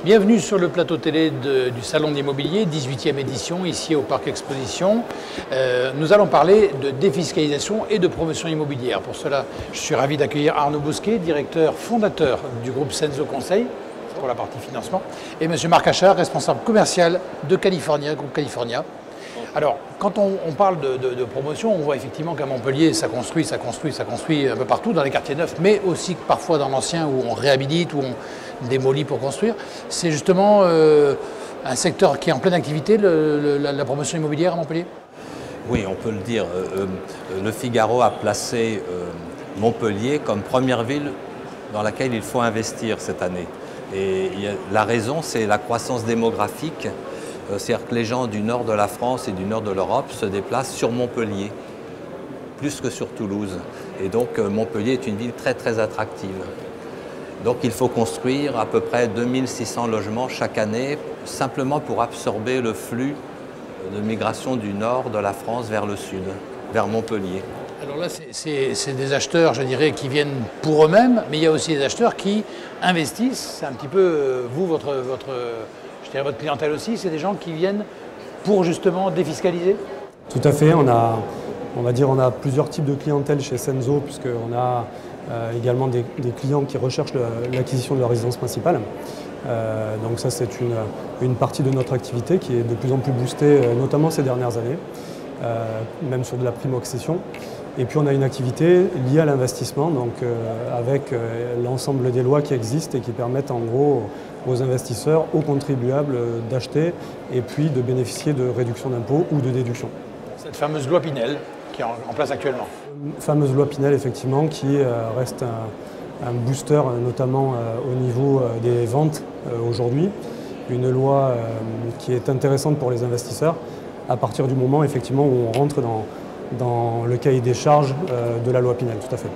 Bienvenue sur le plateau télé du Salon de l'Immobilier, 18e édition, ici au Parc Exposition. Nous allons parler de défiscalisation et de promotion immobilière. Pour cela, je suis ravi d'accueillir Arnaud Bousquet, directeur fondateur du groupe Censo Conseil, pour la partie financement, et M. Marc Achard, responsable commercial de California, groupe California. Alors, quand on parle de promotion, on voit effectivement qu'à Montpellier, ça construit un peu partout, dans les quartiers neufs, mais aussi parfois dans l'ancien où on réhabilite, où on démolit pour construire. C'est justement un secteur qui est en pleine activité, la promotion immobilière à Montpellier? Oui, on peut le dire. Le Figaro a placé Montpellier comme première ville dans laquelle il faut investir cette année. Et la raison, c'est la croissance démographique. C'est-à-dire que les gens du nord de la France et du nord de l'Europe se déplacent sur Montpellier, plus que sur Toulouse. Et donc Montpellier est une ville très très attractive. Donc il faut construire à peu près 2600 logements chaque année, simplement pour absorber le flux de migration du nord de la France vers le sud, vers Montpellier. Alors là, c'est des acheteurs, je dirais, qui viennent pour eux-mêmes, mais il y a aussi des acheteurs qui investissent. C'est un petit peu, vous, votre clientèle aussi, c'est des gens qui viennent pour justement défiscaliser? Tout à fait, on a plusieurs types de clientèle chez Censo, puisqu'on a également des clients qui recherchent l'acquisition de leur résidence principale. Donc ça, c'est une partie de notre activité qui est de plus en plus boostée, notamment ces dernières années, même sur de la primo-accession. Et puis on a une activité liée à l'investissement, donc avec l'ensemble des lois qui existent et qui permettent en gros aux investisseurs, aux contribuables d'acheter et puis de bénéficier de réductions d'impôts ou de déductions. Cette fameuse loi Pinel qui est en place actuellement. Fameuse loi Pinel, effectivement, qui reste un booster, notamment au niveau des ventes aujourd'hui. Une loi qui est intéressante pour les investisseurs à partir du moment, effectivement, où on rentre dans le cahier des charges de la loi Pinel, tout à fait.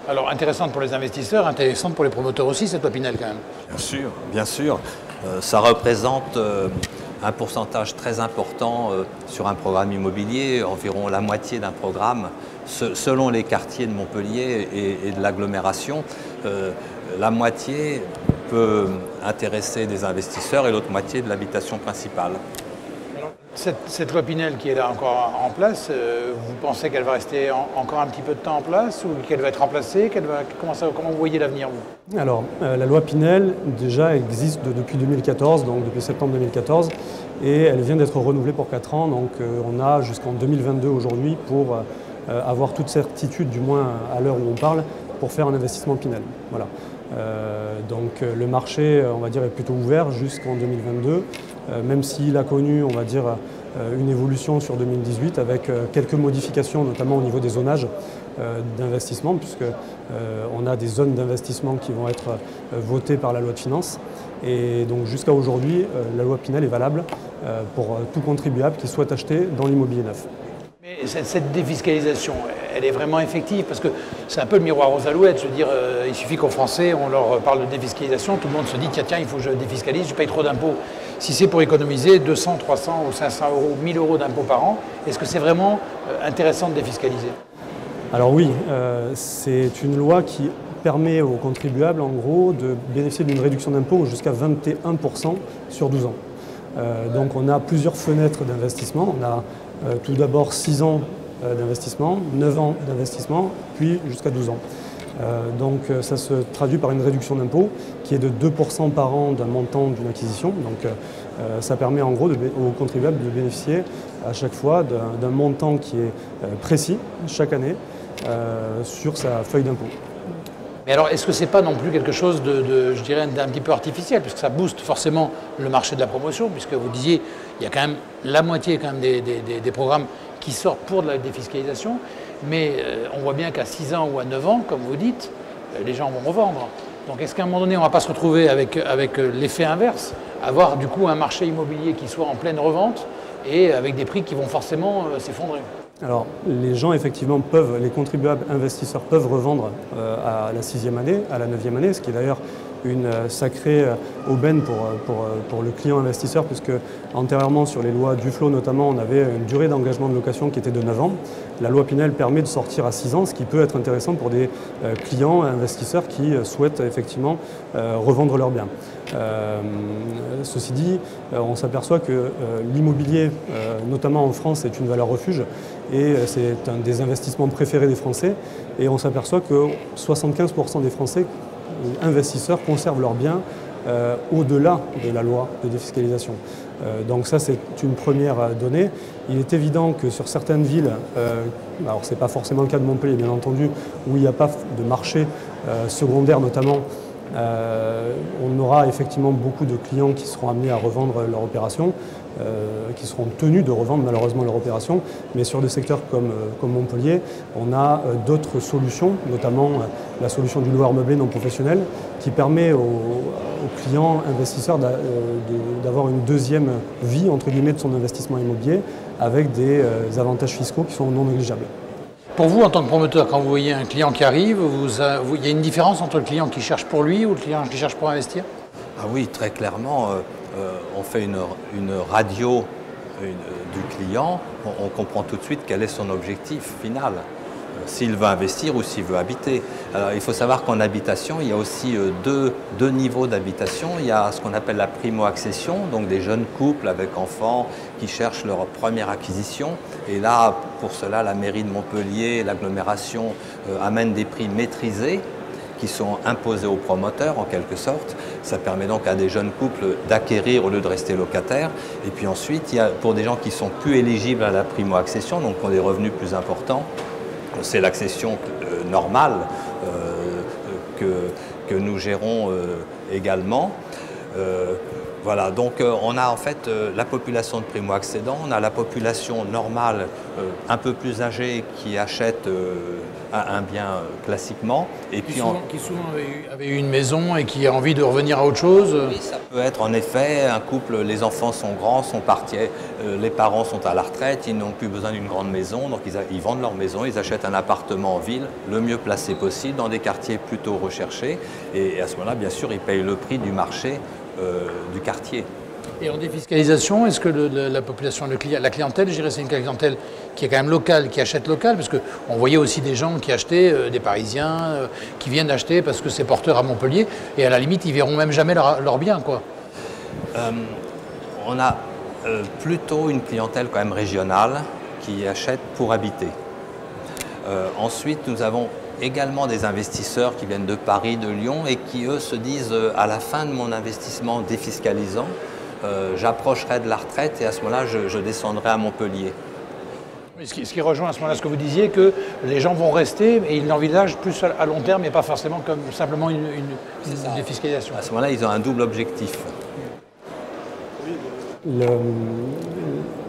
Alors intéressante pour les investisseurs, intéressante pour les promoteurs aussi, cette loi Pinel quand même. Bien sûr. Ça représente un pourcentage très important sur un programme immobilier, environ la moitié d'un programme, selon les quartiers de Montpellier et de l'agglomération. La moitié peut intéresser des investisseurs et l'autre moitié de l'habitation principale. Cette loi Pinel qui est là encore en place, vous pensez qu'elle va rester encore un petit peu de temps en place ou qu'elle va être remplacée? Comment vous voyez l'avenir, vous? Alors, la loi Pinel, déjà, existe depuis 2014, donc depuis septembre 2014, et elle vient d'être renouvelée pour 4 ans, donc on a jusqu'en 2022 aujourd'hui pour avoir toute certitude, du moins à l'heure où on parle, pour faire un investissement Pinel. Voilà. Donc le marché, on va dire, est plutôt ouvert jusqu'en 2022, même s'il a connu, on va dire, une évolution sur 2018 avec quelques modifications, notamment au niveau des zonages d'investissement, puisque on a des zones d'investissement qui vont être votées par la loi de finances. Et donc jusqu'à aujourd'hui, la loi Pinel est valable pour tout contribuable qui souhaite acheter dans l'immobilier neuf. Mais cette défiscalisation, elle est vraiment effective? Parce que c'est un peu le miroir aux alouettes. Je veux dire, il suffit qu'aux Français, on leur parle de défiscalisation, tout le monde se dit tiens, il faut que je défiscalise, je paye trop d'impôts. Si c'est pour économiser 200, 300 ou 500 euros, 1000 euros d'impôts par an, est-ce que c'est vraiment intéressant de défiscaliser? Alors oui, c'est une loi qui permet aux contribuables, en gros, de bénéficier d'une réduction d'impôt jusqu'à 21% sur 12 ans. Donc on a plusieurs fenêtres d'investissement. On a tout d'abord 6 ans d'investissement, 9 ans d'investissement, puis jusqu'à 12 ans. Donc ça se traduit par une réduction d'impôt qui est de 2% par an d'un montant d'une acquisition. Donc ça permet en gros aux contribuables de bénéficier à chaque fois d'un montant qui est précis chaque année sur sa feuille d'impôt. Mais alors, est-ce que ce n'est pas non plus quelque chose je dirais, d'un petit peu artificiel, puisque ça booste forcément le marché de la promotion, puisque vous disiez, il y a quand même la moitié quand même des programmes qui sortent pour de la défiscalisation, mais on voit bien qu'à 6 ans ou à 9 ans, comme vous dites, les gens vont revendre. Donc est-ce qu'à un moment donné, on ne va pas se retrouver avec l'effet inverse, avoir du coup un marché immobilier qui soit en pleine revente et avec des prix qui vont forcément s'effondrer? Alors, les gens, effectivement, les contribuables investisseurs peuvent revendre à la 6e année, à la 9e année, ce qui est d'ailleurs une sacrée aubaine pour le client investisseur, puisque antérieurement sur les lois Duflot notamment, on avait une durée d'engagement de location qui était de 9 ans. La loi Pinel permet de sortir à 6 ans, ce qui peut être intéressant pour des clients investisseurs qui souhaitent effectivement revendre leurs biens. Ceci dit, on s'aperçoit que l'immobilier, notamment en France, est une valeur refuge et c'est un des investissements préférés des Français. Et on s'aperçoit que 75% des Français investisseurs conservent leurs biens au-delà de la loi de défiscalisation. Donc ça, c'est une première donnée. Il est évident que sur certaines villes, alors ce n'est pas forcément le cas de Montpellier, bien entendu, où il n'y a pas de marché secondaire notamment, on aura effectivement beaucoup de clients qui seront amenés à revendre leur opération, qui seront tenus de revendre malheureusement leur opération. Mais sur des secteurs comme Montpellier, on a d'autres solutions, notamment la solution du loueur meublé non professionnel, qui permet aux clients investisseurs d'avoir une deuxième vie entre guillemets de son investissement immobilier avec des avantages fiscaux qui sont non négligeables. Pour vous, en tant que promoteur, quand vous voyez un client qui arrive, il y a une différence entre le client qui cherche pour lui ou le client qui cherche pour investir? Ah oui, très clairement, on fait une radio du client, on comprend tout de suite quel est son objectif final, s'il veut investir ou s'il veut habiter. Alors, il faut savoir qu'en habitation, il y a aussi deux niveaux d'habitation. Il y a ce qu'on appelle la primo-accession, donc des jeunes couples avec enfants qui cherchent leur première acquisition. Et là, pour cela, la mairie de Montpellier, l'agglomération amène des prix maîtrisés qui sont imposés aux promoteurs en quelque sorte. Ça permet donc à des jeunes couples d'acquérir au lieu de rester locataires. Et puis ensuite, il y a pour des gens qui sont plus éligibles à la primo-accession, donc qui ont des revenus plus importants, c'est l'accession normale que nous gérons également. Voilà, donc on a en fait la population de primo-accédants, on a la population normale un peu plus âgée qui achète un bien classiquement. Et qui souvent avait eu une maison et qui a envie de revenir à autre chose. Oui, ça peut être en effet un couple, les enfants sont grands, sont partis, les parents sont à la retraite, ils n'ont plus besoin d'une grande maison, donc ils vendent leur maison, ils achètent un appartement en ville, le mieux placé possible, dans des quartiers plutôt recherchés. Et à ce moment-là, bien sûr, ils payent le prix du marché du quartier. Et en défiscalisation, est-ce que la population, la clientèle, je dirais, c'est une clientèle qui est quand même locale, qui achète local, parce qu'on voyait aussi des gens qui achetaient, des Parisiens, qui viennent acheter parce que c'est porteur à Montpellier, et à la limite, ils verront même jamais leur bien, quoi. On a plutôt une clientèle quand même régionale qui achète pour habiter. Ensuite, nous avons également des investisseurs qui viennent de Paris, de Lyon et qui, eux, se disent à la fin de mon investissement défiscalisant, j'approcherai de la retraite et à ce moment-là, je descendrai à Montpellier. Ce qui rejoint à ce moment-là ce que vous disiez, que les gens vont rester et ils l'envisagent plus à long terme et pas forcément comme simplement une défiscalisation. À ce moment-là, ils ont un double objectif.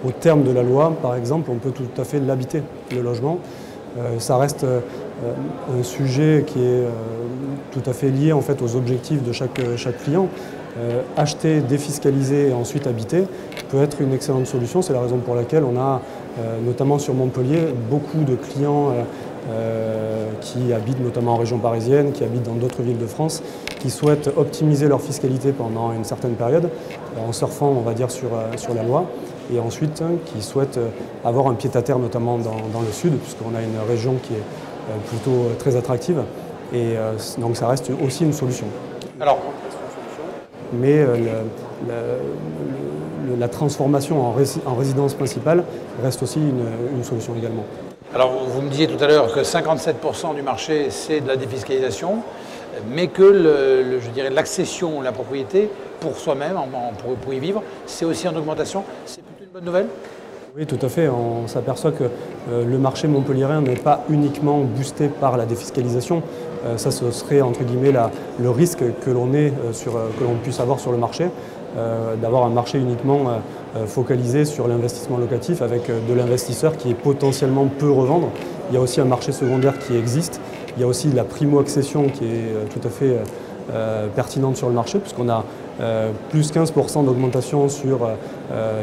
Au terme de la loi, par exemple, on peut tout à fait l'habiter, le logement. Ça reste un sujet qui est tout à fait lié en fait, aux objectifs de chaque client. Acheter, défiscaliser et ensuite habiter peut être une excellente solution. C'est la raison pour laquelle on a, notamment sur Montpellier, beaucoup de clients qui habitent notamment en région parisienne, qui habitent dans d'autres villes de France, qui souhaitent optimiser leur fiscalité pendant une certaine période, en surfant, on va dire, sur la loi. Et ensuite, qui souhaitent avoir un pied-à-terre, notamment dans le sud, puisqu'on a une région qui est plutôt très attractive. Et donc ça reste aussi une solution. Alors, mais la transformation en résidence principale reste aussi une solution également. Alors, vous me disiez tout à l'heure que 57% du marché, c'est de la défiscalisation, mais que je dirais l'accession, la propriété, pour soi-même, pour y vivre, c'est aussi en augmentation. C'est plutôt une bonne nouvelle? Oui, tout à fait. On s'aperçoit que le marché montpelliérain n'est pas uniquement boosté par la défiscalisation. Ça, ce serait entre guillemets le risque que l'on puisse avoir sur le marché, d'avoir un marché uniquement focalisé sur l'investissement locatif avec de l'investisseur qui est potentiellement peu revendre. Il y a aussi un marché secondaire qui existe. Il y a aussi la primo-accession qui est tout à fait pertinente sur le marché, puisqu'on a plus 15% d'augmentation sur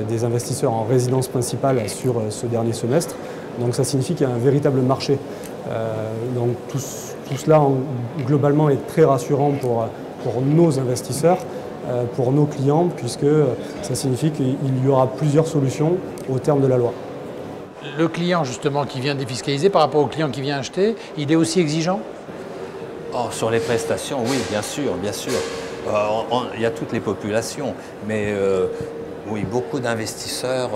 des investisseurs en résidence principale sur ce dernier semestre. Donc ça signifie qu'il y a un véritable marché. Donc tout cela globalement est très rassurant pour nos investisseurs, pour nos clients, puisque ça signifie qu'il y aura plusieurs solutions au terme de la loi. Le client justement qui vient défiscaliser par rapport au client qui vient acheter, il est aussi exigeant? Oh, sur les prestations, oui, bien sûr, bien sûr. Il y a toutes les populations, mais oui, beaucoup d'investisseurs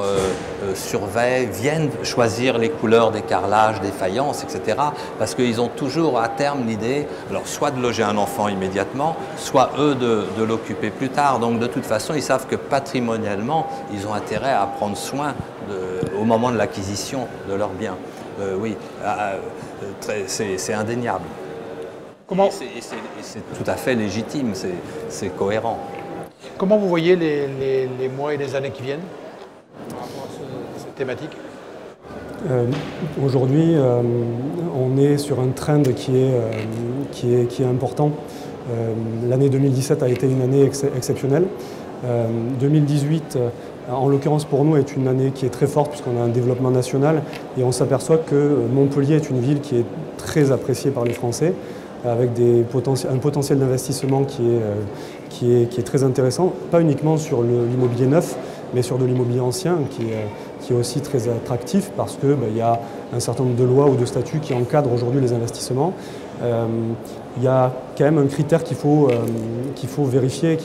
surveillent, viennent choisir les couleurs des carrelages, des faïences, etc. Parce qu'ils ont toujours à terme l'idée, alors soit de loger un enfant immédiatement, soit eux de l'occuper plus tard. Donc de toute façon, ils savent que patrimonialement, ils ont intérêt à prendre soin au moment de l'acquisition de leurs biens. Oui, c'est indéniable. Et c'est tout à fait légitime, c'est cohérent. Comment vous voyez les mois et les années qui viennent par rapport à cette thématique? Aujourd'hui, on est sur un trend qui est important. L'année 2017 a été une année exceptionnelle. 2018, en l'occurrence pour nous, est une année qui est très forte puisqu'on a un développement national et on s'aperçoit que Montpellier est une ville qui est très appréciée par les Français, avec un potentiel d'investissement qui est très intéressant, pas uniquement sur l'immobilier neuf, mais sur de l'immobilier ancien, qui est aussi très attractif parce qu'il y a un certain nombre de lois ou de statuts qui encadrent aujourd'hui les investissements. Il y a quand même un critère qu'il faut vérifier,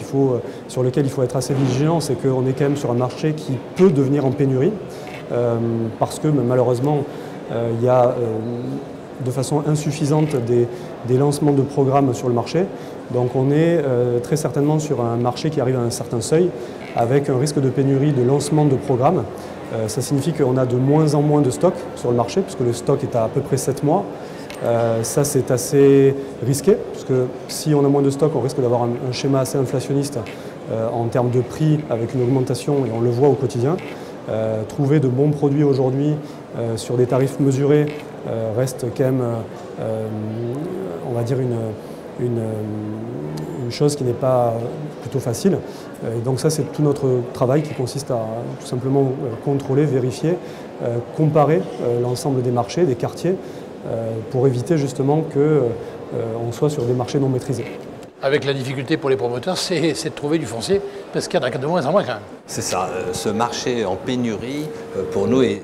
sur lequel il faut être assez vigilant, c'est qu'on est quand même sur un marché qui peut devenir en pénurie, parce que malheureusement, il y a de façon insuffisante des lancements de programmes sur le marché. Donc on est très certainement sur un marché qui arrive à un certain seuil, avec un risque de pénurie de lancement de programmes. Ça signifie qu'on a de moins en moins de stock sur le marché, puisque le stock est à peu près 7 mois. Ça c'est assez risqué, puisque si on a moins de stock, on risque d'avoir un schéma assez inflationniste en termes de prix, avec une augmentation, et on le voit au quotidien. Trouver de bons produits aujourd'hui sur des tarifs mesurés reste quand même, on va dire, une chose qui n'est pas plutôt facile. Et donc ça, c'est tout notre travail qui consiste à tout simplement contrôler, vérifier, comparer l'ensemble des marchés, des quartiers, pour éviter justement qu'on soit sur des marchés non maîtrisés. Avec la difficulté pour les promoteurs, c'est de trouver du foncier, parce qu'il y en a de moins en moins quand même. C'est ça, ce marché en pénurie, pour nous, est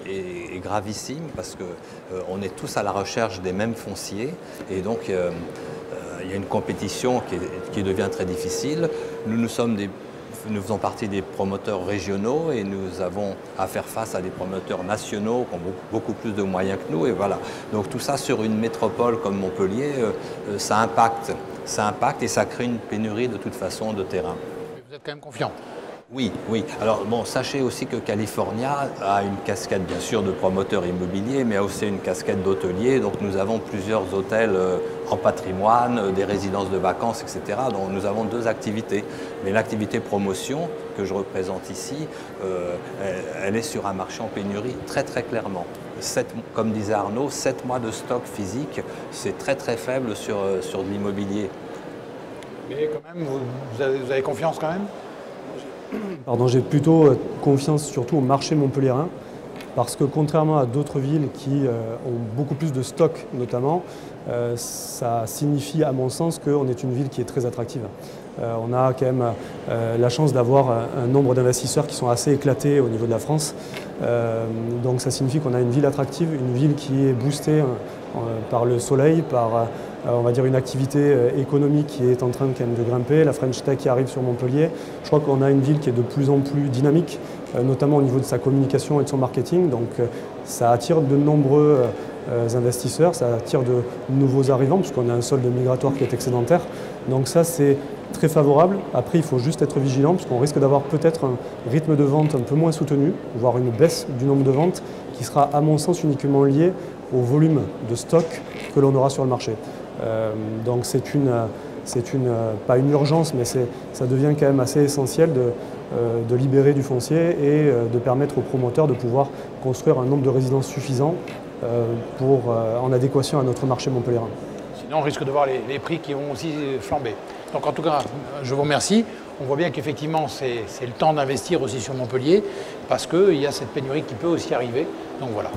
gravissime, parce qu'on est tous à la recherche des mêmes fonciers, et donc il y a une compétition qui devient très difficile. Nous faisons partie des promoteurs régionaux et nous avons à faire face à des promoteurs nationaux qui ont beaucoup plus de moyens que nous. Et voilà. Donc tout ça sur une métropole comme Montpellier, ça impacte et ça crée une pénurie de toute façon de terrain. Mais vous êtes quand même confiant? Oui, oui. Alors bon, sachez aussi que California a une casquette bien sûr de promoteurs immobiliers, mais a aussi une casquette d'hôteliers. Donc nous avons plusieurs hôtels en patrimoine, des résidences de vacances, etc. Donc nous avons deux activités. Mais l'activité promotion que je représente ici, elle est sur un marché en pénurie très très clairement. Comme disait Arnaud, 7 mois de stock physique, c'est très très faible sur de l'immobilier. Mais quand même, vous avez confiance quand même? Pardon, j'ai plutôt confiance surtout au marché montpelliérain, parce que contrairement à d'autres villes qui ont beaucoup plus de stock notamment, ça signifie à mon sens qu'on est une ville qui est très attractive. On a quand même la chance d'avoir un nombre d'investisseurs qui sont assez éclatés au niveau de la France. Donc ça signifie qu'on a une ville attractive, une ville qui est boostée par le soleil, par on va dire une activité économique qui est en train quand même de grimper, la French Tech qui arrive sur Montpellier. Je crois qu'on a une ville qui est de plus en plus dynamique, notamment au niveau de sa communication et de son marketing. Donc ça attire de nombreux investisseurs, ça attire de nouveaux arrivants, puisqu'on a un solde migratoire qui est excédentaire. Donc ça, c'est très favorable. Après, il faut juste être vigilant, puisqu'on risque d'avoir peut-être un rythme de vente un peu moins soutenu, voire une baisse du nombre de ventes, qui sera à mon sens uniquement lié au volume de stock que l'on aura sur le marché. Donc c'est pas une urgence, mais ça devient quand même assez essentiel de libérer du foncier et de permettre aux promoteurs de pouvoir construire un nombre de résidences suffisant en adéquation à notre marché montpelliérain. Sinon, on risque de voir les prix qui vont aussi flamber. Donc en tout cas, je vous remercie. On voit bien qu'effectivement, c'est le temps d'investir aussi sur Montpellier, parce qu'il y a cette pénurie qui peut aussi arriver. Donc voilà.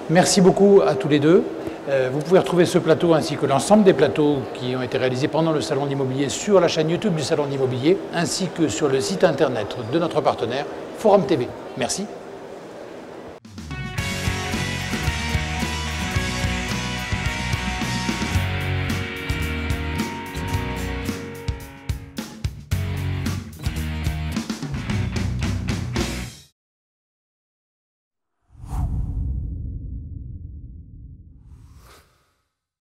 Merci beaucoup à tous les deux. Vous pouvez retrouver ce plateau ainsi que l'ensemble des plateaux qui ont été réalisés pendant le Salon de l'Immobilier sur la chaîne YouTube du Salon de l'Immobilier ainsi que sur le site internet de notre partenaire Forum TV. Merci.